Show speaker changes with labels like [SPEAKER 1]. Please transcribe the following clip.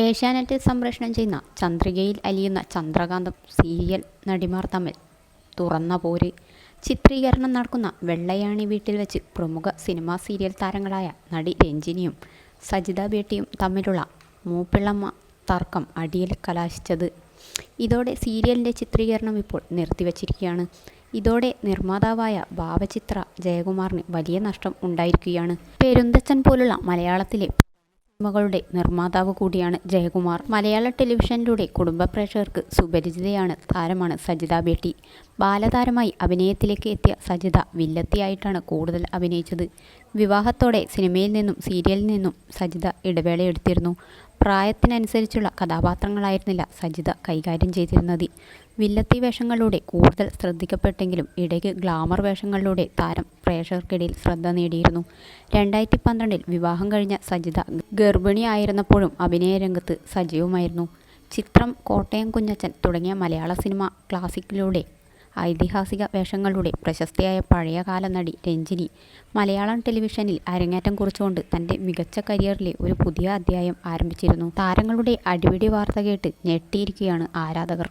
[SPEAKER 1] ഏഷ്യാനെറ്റിൽ സംപ്രേഷണം ചെയ്യുന്ന ചന്ദ്രികയിൽ അലിയുന്ന ചന്ദ്രകാന്തം സീരിയൽ നടിമാർ തമ്മിൽ തുറന്ന പോര്. ചിത്രീകരണം നടക്കുന്ന വെള്ളയാണി വീട്ടിൽ വെച്ച് പ്രമുഖ സിനിമാ സീരിയൽ താരങ്ങളായ നടി രഞ്ജിനിയും സജിത ബേട്ടിയും തമ്മിലുള്ള മൂപ്പിളമ്മ തർക്കം അടിയിൽ കലാശിച്ചത്. ഇതോടെ സീരിയലിൻ്റെ ചിത്രീകരണം ഇപ്പോൾ നിർത്തിവച്ചിരിക്കുകയാണ്. ഇതോടെ നിർമ്മാതാവായ ഭാവചിത്ര ജയകുമാറിന് വലിയ നഷ്ടം ഉണ്ടായിരിക്കുകയാണ്. പെരുന്തച്ചൻ പോലുള്ള മലയാളത്തിലെ സിനിമകളുടെ നിർമ്മാതാവ് കൂടിയാണ് ജയകുമാർ. മലയാള ടെലിവിഷനിലൂടെ കുടുംബ പ്രേക്ഷകർക്ക് സുപരിചിതയാണ് താരമാണ് സജിത ബേട്ടി. ബാലതാരമായി അഭിനയത്തിലേക്ക് എത്തിയ സജിത വില്ലത്തിയായിട്ടാണ് കൂടുതൽ അഭിനയിച്ചത്. വിവാഹത്തോടെ സിനിമയിൽ നിന്നും സീരിയലിൽ നിന്നും സജിത ഇടവേളയെടുത്തിരുന്നു. പ്രായത്തിനനുസരിച്ചുള്ള കഥാപാത്രങ്ങളായിരുന്നില്ല സജിത കൈകാര്യം ചെയ്തിരുന്നത്. വില്ലത്തി വേഷങ്ങളിലൂടെ കൂടുതൽ ശ്രദ്ധിക്കപ്പെട്ടെങ്കിലും ഇടയ്ക്ക് ഗ്ലാമർ വേഷങ്ങളിലൂടെ താരം പ്രേക്ഷകർക്കിടയിൽ ശ്രദ്ധ നേടിയിരുന്നു. 2012 വിവാഹം കഴിഞ്ഞ സജിത ഗർഭിണിയായിരുന്നപ്പോഴും അഭിനയ രംഗത്ത് സജീവമായിരുന്നു. ചിത്രം, കോട്ടയം കുഞ്ഞച്ചൻ തുടങ്ങിയ മലയാള സിനിമ ക്ലാസിക്കിലൂടെ ഐതിഹാസിക വേഷങ്ങളിലൂടെ പ്രശസ്തയായ പഴയകാല നടി രഞ്ജിനി മലയാളം ടെലിവിഷനിൽ അരങ്ങേറ്റം കുറിച്ചുകൊണ്ട് തൻ്റെ മികച്ച കരിയറിലെ ഒരു പുതിയ അധ്യായം ആരംഭിച്ചിരുന്നു. താരങ്ങളുടെ അടിപിടി വാർത്ത കേട്ട് ഞെട്ടിയിരിക്കുകയാണ് ആരാധകർ.